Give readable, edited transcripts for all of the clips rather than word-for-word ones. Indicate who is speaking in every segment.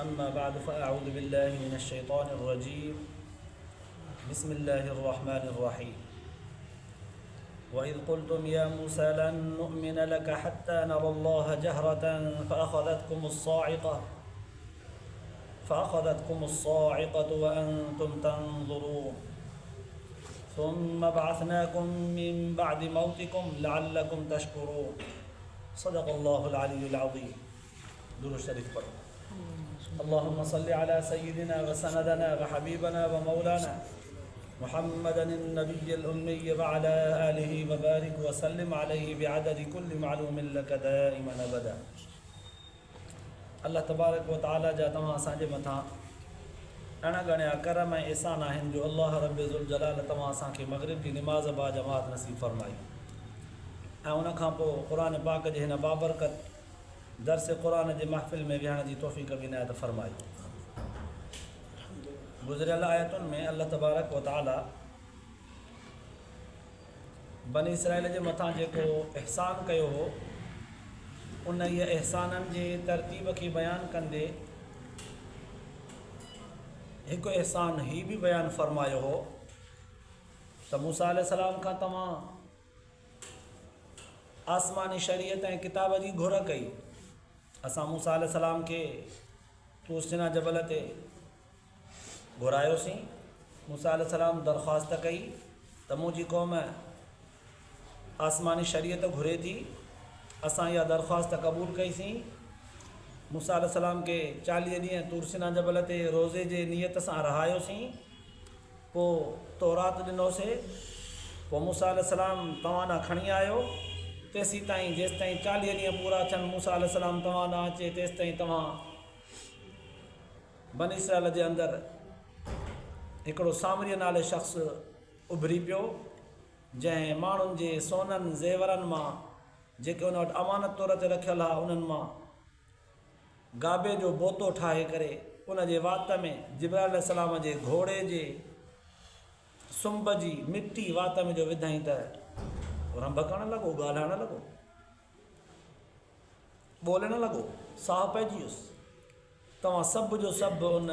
Speaker 1: अम्मा बाद फ़अऊज़ु बिल्लाहि मिनश्शैतानिर्रजीम बिस्मिल्लाहिर्रहमानिर्रहीम वइज़ क़ुल्तुम या मूसा लन नुअमिन लक हत्ता नरल्लाह जहरतन फ़अख़ज़तकुमुस्साइक़तु वअन्तुम तंज़ुरून सुम्मा बअसनाकुम मिन बअदि मौतिकुम लअल्लकुम तशकुरून सदक़ल्लाहुल अलियुल अज़ीम। दुरूद शरीफ पढ़ो। अल्लाहुम्मा सल्लि अला सय्यिदिना व सनदना व हबीबना व मौलाना मुहम्मदन नबिय्यिल उम्मी व अला आलिहि व बारिक व सल्लिम अलैहि बिअददि कुल्लि मालूमिन लक दाइमन अबदा। अल्लाह तबारक व तआला जा तव्हां असांजे मथां अणगणिया करम ऐं एहसान आहिनि जो अल्लाह रब्बुल ज़ुल जलाल तव्हां असांखे मग़रिब जी निमाज़ बा जमात नसीब फरमाई ऐं उनखां पोइ क़ुरान पाक जे हिन बाबरकत दर्स क़ुरान जे महफ़िल में विहण जी तौफ़ीक़ बि इनायत फरमाई। गुज़िरियल आयतुनि में अल्लाह तबारक व तआला बनी इसराइल जे मथां जेको एहसान कयो हो उन इहे एहसाननि जे तरतीब खे बयानु कंदे हिकु एहसान ही बि बयानु फरमायो हो त मूसा अलैहिस्सलाम खां तव्हां आसमानी शरीयत ऐं किताब जी घुर कई। असां मूसा अलैहिस्सलाम खे तूर सीना जबल ते घुरायोसीं। मूसा अलैहिस्सलाम दरख़्वास्त कई त मुंहिंजी क़ौम आसमानी शरीयत घुरे थी। असां इहा दरख़्वास्त क़बूल कईसीं। मूसा अलैहिस्सलाम खे 40 ॾींहं तूर सीना जबल ते रोज़े जे नियत सां रहायोसीं। पोइ तौरात ॾिनोसीं। पोइ मूसा अलैहिस्सलाम तव्हां ॾांहुं खणी आयो। तेसीं ताईं जेसिताईं 40 ॾींहं पूरा थियनि मूसा अलैहिस्सलाम तव्हां ॾांहुं अचे तेसिताईं तव्हां बनी इसराइल जे अंदरि हिकिड़ो सामरीअ नाले शख़्स उभरी पियो जंहिं माण्हुनि जे सोननि ज़ेवरनि मां जेके उन वटि अमानत तौर ते रखियल आहे उन्हनि मां गाबे जो बोतो ठाहे करे उन जे वात में जिब्राइल अलैहिस्सलाम जे घोड़े जे सुंभ जी मिटी वात में जो विधाई त रंभ करणु लॻो, ॻाल्हाइणु लॻो, ॿोलणु लॻो, साहु पइजी वियुसि। तव्हां सभु जो सभु उन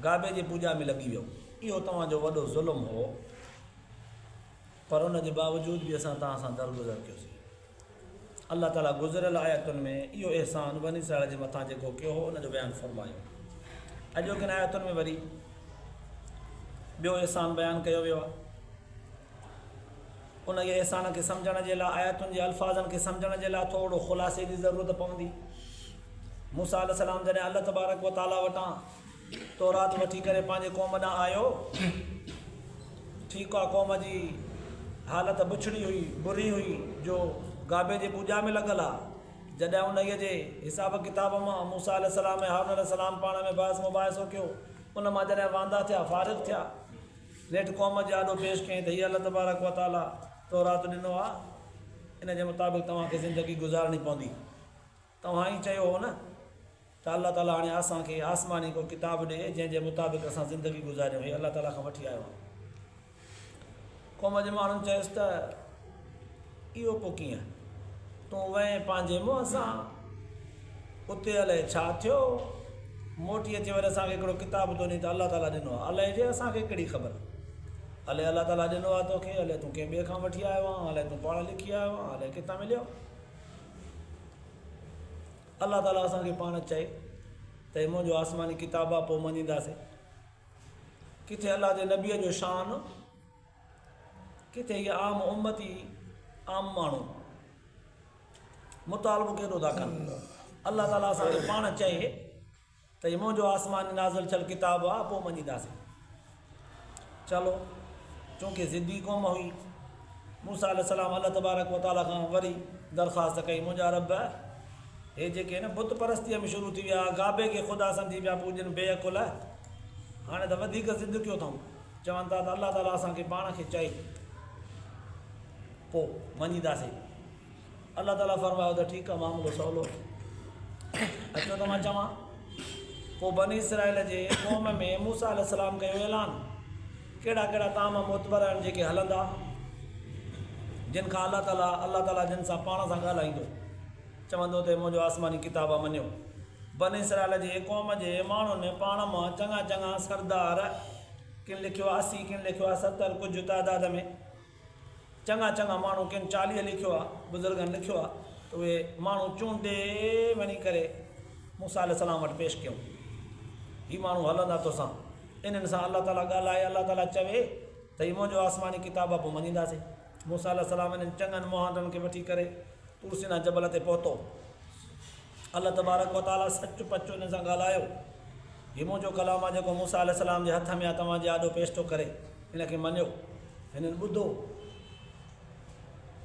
Speaker 1: गाबे जी पूॼा में लॻी वियो। इहो तव्हांजो वॾो ज़ुल्म हो पर उन जे बावजूद बि असां तव्हां सां दरगुज़र कयोसीं। अल्लाह ताला गुज़िरियल आयतुनि में इहो एहसान बनी इसराइल जे मथां जेको कयो हो उनजो बयानु फरमायो। अॼोकिन आयतुनि में वरी ॿियो एहसान बयानु कयो वियो आहे। उन जे एहसान खे सम्झण जे लाइ आयतुनि जे अल्फाज़नि खे सम्झण जे लाइ थोरो ख़ुलासे जी ज़रूरत पवंदी। मूसा अलैहिस्सलाम जॾहिं अल्लाह तबारक व तआला वटां तौरात वठी करे पंहिंजे क़ौम ॾांहुं आयो, ठीकु आहे, क़ौम जी हालत बुछड़ी हुई, बुरी हुई जो गाबे जी पूॼा में लॻल आहे। जॾहिं उन जे हिसाब किताब मां मूसा अलैहिस्सलाम ऐं हारून अलैहिस्सलाम पाण में बहस मुबाहिसो कयो, उन मां जॾहिं वांदा थिया, फारिग़ थिया, नेठि क़ौम जे आॾो पेश कयईं त हीअ अल्लाह तबारक व तआला तौरात ॾिनो आहे, इन जे मुताबिक़ तव्हांखे ज़िंदगी गुज़ारणी पवंदी। तव्हां ई चयो हो न त अल्लाह ताला हाणे असांखे आसमानी को किताब ॾे जंहिंजे मुताबिक़ असां ज़िंदगी गुज़ारियूं। हीअ अल्लाह ताला खां वठी आयो आहे। क़ौम जे माण्हुनि चयुसि त इहो पोइ कीअं, तूं वएं पंहिंजे मुंहं सां, उते अलाए छा थियो, मोटी अची वरी असांखे हिकिड़ो किताब थो ॾे त अल्लाह ताला ॾिनो आहे। अलाए जे असांखे कहिड़ी ख़बर, अलाए अल्लाह ताला ॾिनो आहे तोखे, अलाए तूं कंहिं ॿिए खां वठी आयो आहे, अलाए तूं पढ़ लिखी आयो आहे, अलाए किथां मिलियो। अल्लाह ताला असांखे पाण चए त हे मुंहिंजो आसमानी किताब आहे, पोइ मञींदासीं। किथे अल्लाह जे नबीअ जो शान, किथे हीअ आम उम्मती, आम माण्हू मुतालबो केॾो था कनि। अल्लाह ताला असांखे पाण चए त हीअ मुंहिंजो आसमानी नाज़िल थियल किताब आहे, पोइ मञींदासीं। चलो, चूंकि ज़िद्दी क़ौम हुई, मूसा अलैहिस्सलाम अल्लाह तबारक व तआला खां वरी दरख़्वास्त कई, मुंहिंजा रब हे जेके न बुत परस्तीअ में शुरू थी विया, गाबे खे ख़ुदा सम्झी पिया पूॼनि बेअकुल, हाणे त वधीक ज़िद कयो अथऊं। चवनि था त अल्लाह ताला असांखे पाण खे चए पोइ मञींदासीं। अल्लाह ताला फरमायो त ठीकु आहे, मामलो सवलो, अचो त मां चवां। पोइ बनी इसराइल जे क़ौम में मूसा अलैहिस्सलाम कयो ऐलान, कहिड़ा कहिड़ा ताम मोतबर आहिनि जेके हलंदा, जिन खां अल्लाह ताला जिन सां पाण सां ॻाल्हाईंदो, चवंदो त मुंहिंजो आसमानी किताब आहे मञियो। बनी इसराइल जे क़ौम जे माण्हुनि पाण मां चङा चङा सरदार, किन लिखियो 80, किन लिखियो 70, कुझु तादाद में चङा चङा माण्हू, किन 40 लिखियो आहे, बुज़ुर्गनि लिखियो आहे। त उहे माण्हू चूंडे वञी करे मूसा अलैहिस्सलाम वटि पेश कयूं, हीअ माण्हू हलंदा तोसां, इन्हनि सां अलाह ताला ॻाल्हाए, अलाह ताला चवे त हीअ मुंहिंजो आसमानी किताब आहे, पोइ मञींदासीं। मूसा अलैहिस्सलाम इन्हनि चङनि मुहांदनि खे वठी करे तूर सीना जबल ते पहुतो। अल्लाह तबारक व तआला सचु पचो हिन सां ॻाल्हायो, हीअ मुंहिंजो कलाम आहे जेको मूसा अलैहिस्सलाम जे हथ में आहे, तव्हांजे आॾो पेश थो करे, हिनखे मञियो। हिननि ॿुधो,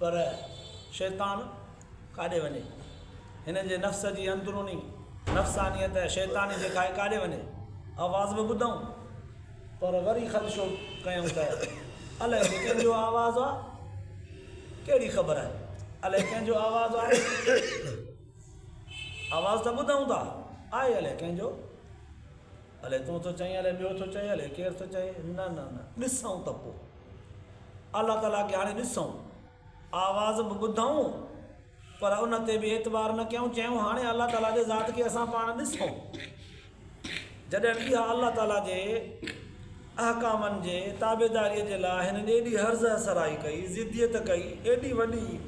Speaker 1: पर शैतान काॾे वञे, हिन जे नफ़्स जी अंदरूनी नफ़्सानियत शैतानी जेका आहे काॾे वञे। आवाज़ बि ॿुधूं, पर वरी ख़दशो कयूं त अलाए कंहिंजो आवाज़ु आहे, कहिड़ी ख़बर आहे, अलाए कंहिंजो आवाज़ु आहे। आवाज़ त ॿुधूं था, आहे अलाए कंहिंजो, अलाए तूं थो चईं, अलाए ॿियो थो चए, अलाए केरु थो चए। न न न, ॾिसूं त पोइ अलाह ताला खे हाणे ॾिसूं, आवाज़ बि ॿुधूं पर उन ते बि एतबार न कयूं, चयूं हाणे अलाह ताला जे ज़ात खे असां पाण ॾिसूं। जॾहिं इहा अलाह ताला जे अहकामनि जे ताबेदारीअ जे लाइ हिननि एॾी हर्ज़ सराई कई, ज़िद्दियत कई, एॾी वॾी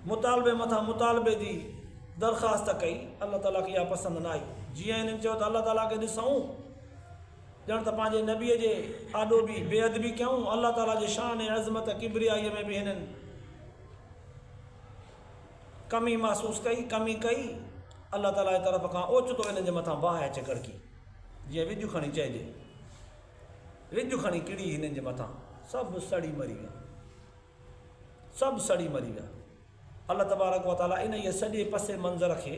Speaker 1: मुतालबे मथां मुतालबे जी दरख़्वास्त कई, अलाह ताला खे इहा पसंदि न आई। जीअं हिननि चयो त अलाह ताला खे ॾिसूं, ॼण त पंहिंजे नबीअ जे आॾो बि बेअदबी कयूं, अलाह ताला जे शान ऐं अज़मत किबरियाईअ में बि हिननि कमी महसूसु कई, कमी कई। अलाह ताला जी तरफ़ खां ओचितो हिननि जे मथां बाहि अचे कड़की, जीअं विझु खणी चइजे, विझु खणी किड़ी हिननि जे मथां, सभु सड़ी मरी विया, सभु सड़ी मरी विया। अल्लाह तबारक व तआला इन इहे सॼे पसे मंज़र खे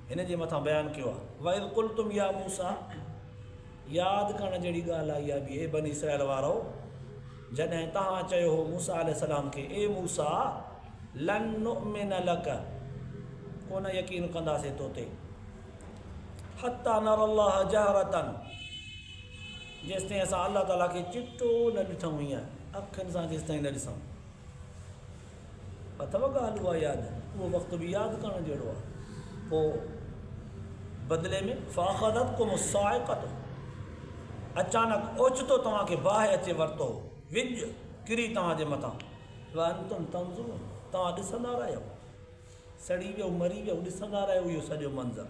Speaker 1: हिन जे मथां बयानु कयो आहे। वइज़ क़ुल्तुम या मूसा, यादि करण जहिड़ी ॻाल्हि आहे इहा बि, हे बनी इसराइल वारो, जॾहिं तव्हां चयो हो मूसा अलैहिस्सलाम खे, ए मूसा लन नुअमिन लक, कोन यकीन कंदासीं तो ते, हत्ता नरल्लाह जहरतन, जेसिताईं असां अलाह ताला खे चिटो न ॾिठूं, हीअं अखियुनि सां जेसिताईं न ॾिसूं। अथव ॻाल्हि उहा यादि, उहो वक़्तु बि यादि करण जहिड़ो आहे। पोइ बदिले में फ़ाख़दतकुम साइक़तु, अचानक ओचितो तव्हांखे बाहि अचे वरितो, विझ किरी तव्हांजे मथां, व अंतुम तंज़ुरून, तव्हां ॾिसंदा रहियो, सड़ी वियो, मरी वियो, ॾिसंदा रहियो इहो सॼो मंज़र।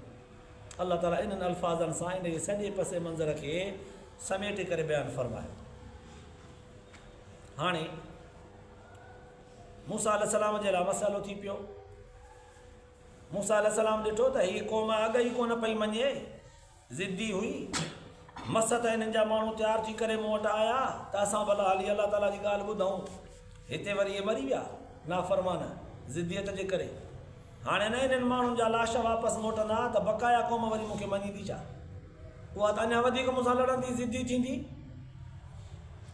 Speaker 1: अल्लाह ताला इन्हनि अल्फाज़नि सां इन सॼे पसे मंज़र खे समेटे करे बयानु फ़रमायो। हाणे मूसा अलैहिस्सलाम जे लाइ मसइलो थी पियो। मूसा अलैहिस्सलाम ॾिठो त हीअ क़ौम अॻ ई कोन पई मञे, ज़िद्दी हुई, मस त हिननि जा माण्हू तयारु थी करे मूं वटि आया त असां भला हली अलाह ताला जी ॻाल्हि ॿुधूं, हिते वरी इहे मरी विया नाफ़रमान ज़िद्दियत जे करे। हाणे न हिननि माण्हुनि जा लाश वापसि मोटंदा त बक़ाया क़ौम वरी मूंखे मञींदी छा? उहा त अञा वधीक मूंसां लड़ंदी, ज़िद्दी थींदी।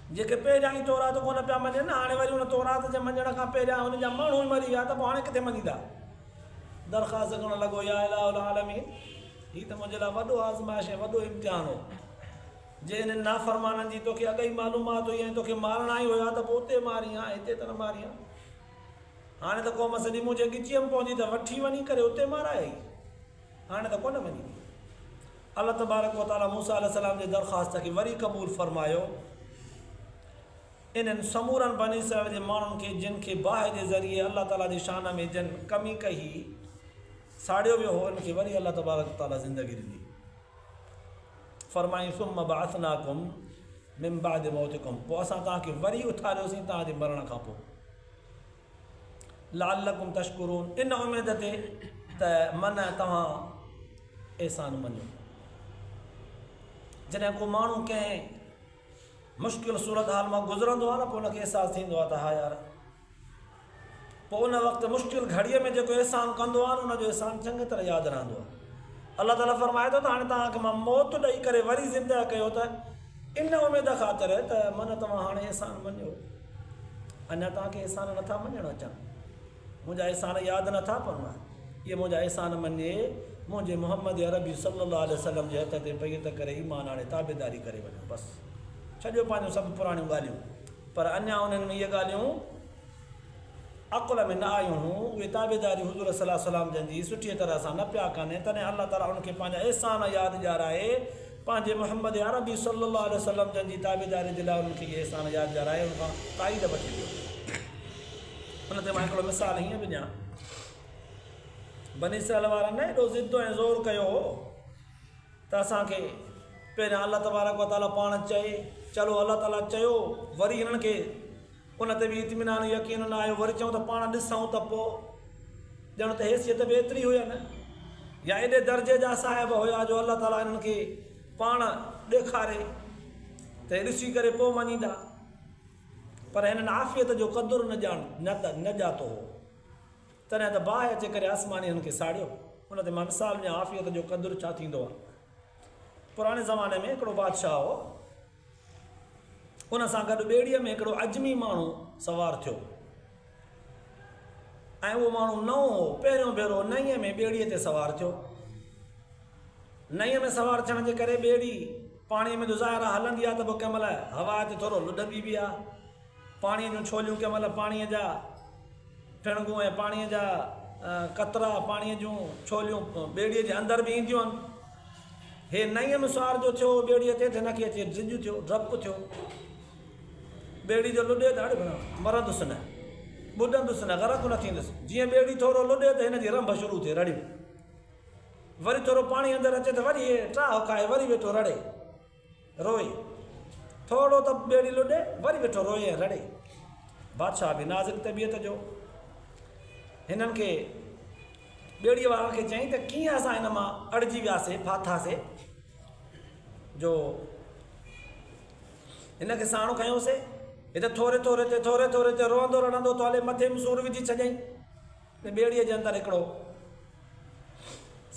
Speaker 1: जेके पहिरियां ई तौरात कोन पिया मञनि, हाणे वरी उन तौरात जे मञण खां पहिरियां हुन जा माण्हू ई मरी विया, त पोइ हाणे किथे मञींदा? दरख़्वास्त करणु लॻो, या इलाहुल आलमीन, हीअ त मुंहिंजे लाइ वॾो आज़माइश ऐं वॾो इम्तिहान हो। जे हिननि नाफ़रमाननि जी तोखे अॻ ई मालूमात हुई ऐं तोखे मारणा ई हुया त पोइ उते मारियां, हिते त न मारियां। हाणे त क़ौम सॼी मुंहिंजे गिचीअ में पहुची त वठी वञी करे उते माराई, हाणे त कोन मञी। अल्लाह तबारक व तआला मूसा अलैहिस्सलाम जी दरख़्वास्त खे वरी क़बूल फ़रमायो। इन्हनि समूरनि बनी इसराइल जे माण्हुनि खे, जिन खे बाहि जे ज़रिए अल्लाह ताला जी शान में जिन कमी कई, साड़ियो वियो हो, इनखे वरी अल्लाह तबारक ताला ज़िंदगी ॾिनी। फ़रमाई सुम्म बअसनाकुम मिन बअदि मौतिकुम, पोइ असां तव्हांखे वरी उथारियोसीं तव्हांजे मरण खां पोइ, लअल्लकुम तशकुरून, इन उमेद ते त मन तव्हां एहसान मञो। जॾहिं को माण्हू कंहिं मुश्किल सूरत हाल मां गुज़रंदो आहे न, पोइ हुनखे अहसासु थींदो आहे त हा यार, पोइ उन वक़्तु मुश्किल घड़ीअ में जेको एहसान कंदो आहे न, उनजो एहसान चङी तरह यादि रहंदो आहे। अल्लाह ताला फ़रमाए थो त हाणे तव्हांखे मां मौत ॾेई करे वरी ज़िंदा कयो त इन उमेद ख़ातिर त मन तव्हां हाणे एहसान मञियो। अञा तव्हांखे एहसान नथा मञणु अचनि, मुंहिंजा एहसान यादि नथा पवनि, इहे मुंहिंजा एहसान मञे, मुंहिंजे मुहम्मद अरबी सल्लल्लाहु अलैहि वसल्लम जे हथ ते पई त करे ईमान हाणे ताबेदारी करे वञो, बसि छॾियो पंहिंजो सभु पुराणियूं ॻाल्हियूं। पर अञा उन्हनि में इहे ॻाल्हियूं अकुल में न आयूं उहे ताबेदारी हुज़ूर सल्लल्लाहु अलैहि वसल्लम जन जी सुठी तरह सां न पिया कनि तॾहिं अल्लाह ताला उनखे पंहिंजा एहसान यादि ॾियाराए पंहिंजे मोहम्मद अरबी सल्लल्लाहु अलैहि वसल्लम जन जी ताबेदारी जे लाइ उनखे इहे एहसान यादि ॾियाराए उनखां ताईद वठी वियो। उन ते मां हिकिड़ो मिसाल हीअं बि ॾियां, बनी इस्राईल वारनि न एॾो ज़िद ऐं ज़ोर कयो हो त असांखे पहिरियां अल्लाह तबारक व ताला पाण चए, चलो अल्लाह ताला चयो, वरी हिननि खे उन ते बि इत्मीनान यकीन न आयो, वरी चऊं त पाण ॾिसूं त पोइ ॼण त हैसियत बि एतिरी हुयनि या एॾे दर्जे जा साहिब हुया जो अल्लाह ताला हिननि खे पाण ॾेखारे त ॾिसी करे पोइ मञींदा, पर हिननि आफ़ियत जो क़दुरु न ॼातो हो, तॾहिं त बाहि अचे करे आसमानी हिननि खे साड़ियो। उन ते मां मिसाल ॾियां आफ़ियत जो क़दुरु छा थींदो आहे। पुराणे ज़माने में हिकिड़ो बादशाह हो, उन सां गॾु ॿेड़ीअ में हिकिड़ो अजमी माण्हू सवार थियो ऐं उहो माण्हू नओं हो, पहिरियों भेरो नईअ में ॿेड़ीअ ते सवार थियो। नईअ में सवार थियण जे करे ॿेड़ी पाणीअ में ज़ाहिर हलंदी आहे त पोइ कंहिं महिल हवा ते थोरो लुॾंदी बि आहे, पाणीअ जूं छोलियूं कंहिं महिल पाणीअ जा फिणगूं ऐं पाणीअ जा कतरा पाणीअ जूं छोलियूं ॿेड़ीअ जे अंदरि बि ईंदियूं आहिनि। हे नईअ में सवार जो थियो ॿेड़ीअ ते हिनखे अचे ड्रिज थियो, डपु थियो, ॿेड़ी जो लुॾे त अड़े मरंदुसि न, ॿुॾंदुसि न, ग़रक़ न थींदुसि। जीअं ॿेड़ी थोरो लुॾे त हिनजी रंभ शुरू थिए रड़ियूं, वरी थोरो पाणी अंदरि अचे त वरी टाह खाए वरी वेठो रड़े रोए, थोरो त ॿेड़ी लुॾे वरी वेठो रोए ऐं रड़े। बादशाह बि नाज़िक तबियत जो, हिननि खे ॿेड़ीअ वारनि खे चयईं त कीअं असां हिन मां अड़िजी वियासीं फाथासीं, जो हिनखे साणो खयोंसीं, हिते थोरे थोरे ते रोअंदो रड़ंदो तो हले, मथे में सूर विझी छॾियईं। ॿेड़ीअ जे अंदरि हिकिड़ो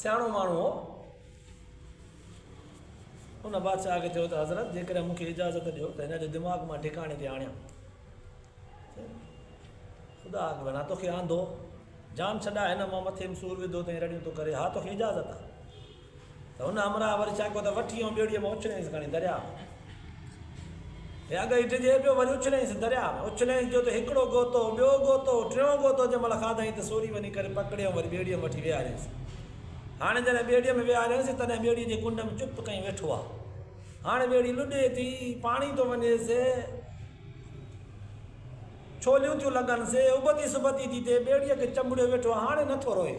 Speaker 1: सियाणो माण्हू हो, उन बादशाह खे चयो त हज़रत जेकॾहिं मूंखे इजाज़त ॾियो त हिन जो दिमाग़ मां ठिकाणे ते आणियां, ख़ुदा अॻियां तोखे आंदो जान छॾा, हिन मां मथे में सूर विधो अथई रड़ियूं थो करे, हा तोखे इजाज़त आहे। त हुन अमरा वरी छा कयो त वठी ऐं ॿेड़ीअ में उछलियईंसि खणी दरिया में, हे अॻ ई टिजे पियो, वरी उछलियईंसि दरिया में, उछलियईंसि जो त हिकिड़ो गोतो, ॿियो गोतो, टियों गोतो, जंहिं महिल खाधईं त सोरी वञी करे पकड़ियऊं, वरी ॿेड़ीअ में वठी विहारियईंसि। हाणे जॾहिं ॿेड़ीअ में विहारियईंसि तॾहिं ॿेड़ीअ जे कुंड में चुप कहीं वेठो आहे। हाणे ॿेड़ी लुॾे थी, पाणी थो वञेसि, छोलियूं थियूं लॻनि, उबती सुबती थी थिए, ॿेड़ीअ खे चंबड़ियो वेठो आहे, हाणे नथो रोए।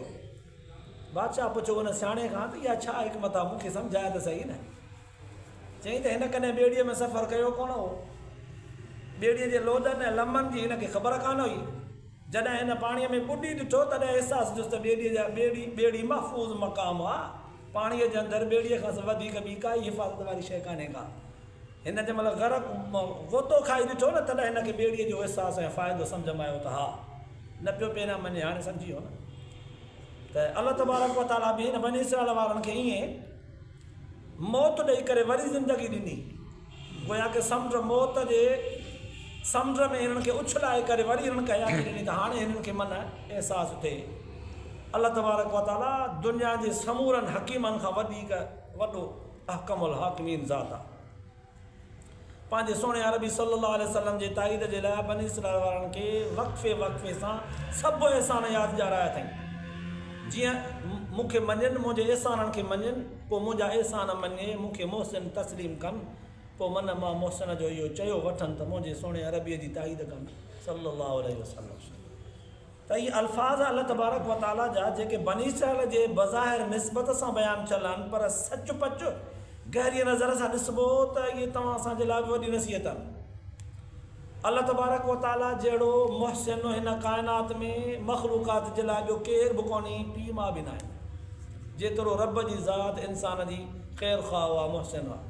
Speaker 1: बादशाह पुछो हुन सियाणे खां त इहा छा हिकमत आहे, मूंखे सम्झाए त सही न। चई त हिन कॾहिं ॿेड़ीअ में सफ़र कयो कोन हो, ॿेड़ीअ जे लोॾनि ऐं लम्हनि जी हिनखे ख़बर कान हुई। जॾहिं हिन पाणीअ में ॿुॾी ॾिठो तॾहिं अहसासु थियुसि त ॿेड़ी महफ़ूज़ मक़ाम आहे, पाणीअ जे अंदरि ॿेड़ीअ खां वधीक ॿी काई हिफ़ाज़त वारी शइ कान्हे का। हिन जंहिं महिल ग़रक़ गोतो खाई ॾिठो न तॾहिं हिनखे ॿेड़ीअ जो अहसासु ऐं फ़ाइदो सम्झ में आयो त हा, न पियो पहिरियां मञे, हाणे सम्झी वियो न। त अल्लाह तबारक व ताला बि हिन बनी इस्राईल वारनि खे ईअं मौत ॾेई करे वरी ज़िंदगी ॾिनी, गोया के मौत जे समुंड में हिननि खे उछलाए करे वरी हिननि खे हयाती ॾिनी, त हाणे हिननि खे मन अहसासु थिए अल्लाह तबारक व ताला दुनिया जे समूरनि हकीमनि खां वधीक वॾो अहकमुल हाकिमीन ज़ात आहे। पंहिंजे सोणे अरबी सल्लल्लाहु अलैहि वसल्लम जे ताईद जे लाइ बनी इस्राईल वारनि खे वक़्फ़े सां सभु एहसान यादि ॾियाराया अथई। जीअं मूंखे मञनि, मुंहिंजे एहसाननि खे मञनि, पोइ मुंहिंजा एहसान मञे, मूंखे मोहसिन तस्लीम कनि, पोइ मन मां मोहसिन जो इहो चयो वठनि त मुंहिंजे सोणे अरबीअ जी ताईद कनि सल्लल्लाहु अलैहि वसल्लम। त इहे अल्फाज़ अल्लाह तबारक व ताला जा जेके बनी इस्राईल जे बज़ाहिर निस्बत सां बयानु थियल आहिनि, पर सच पच गहरीअ नज़र सां ॾिसबो त इहे तव्हां असांजे लाइ बि वॾी नसीहत आहे। अल्लाह तबारक व ताला जहिड़ो मोहसिन हिन काइनात में मख़लूक़ात जे लाइ ॿियो केर बि कोन्हे, पीउ मां बि न आहे। जेतिरो रब जी ज़ात इंसान जी ख़ैर ख़्वाह आहे, मोहसिन आहे,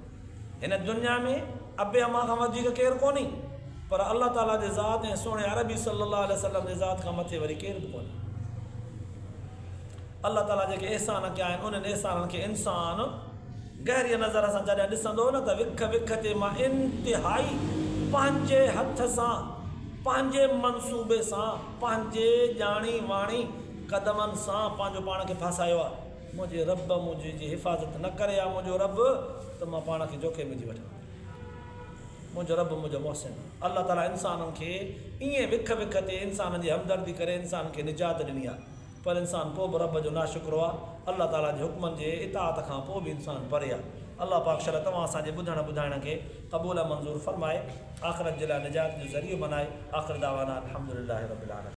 Speaker 1: हिन दुनिया में अबे अमा खां वधीक केरु कोन्हे, पर अल्लाह ताला जे ज़ात ऐं सोणे अरबी सल्लल्लाहु अलैहि वसल्लम जे ज़ात खां मथे वरी केरु बि कोन्हे। अल्लाह ताला जेके एहसान कया आहिनि उन्हनि एहसाननि खे इंसान गहरीअ नज़र सां जॾहिं ॾिसंदो न त विख ते मां इंतिहाई पंहिंजे हथ सां, पंहिंजे मनसूबे सां, पंहिंजे ॼाणी वाणी क़दमनि सां पंहिंजो पाण खे फासायो आहे। मुंहिंजे रब मुंहिंजी हिफ़ाज़त न करे आहे मुंहिंजो रब, त मां पाण खे जोखे विझी वठां। मुंहिंजो रब मुंहिंजो मोहसिन। अल्लाह ताला इंसाननि खे ईअं विख विख ते इंसान जी हमदर्दी करे इंसान खे निजात ॾिनी आहे, पर इंसान पोइ बि रब जो नाशुक्रो आहे। अल्लाह ताला जे हुक्मनि जे इताअत खां पोइ बि इंसान परे आहे। अल्लाह पाक शर तव्हां असांजे ॿुधण ॿुधाइण खे क़बूल मंज़ूर फरमाए, आख़िरत जे लाइ निजात जो ज़रियो बनाए। आख़िर दावाना अल्हम्दुलिल्लाहि रब्बिल आलमीन।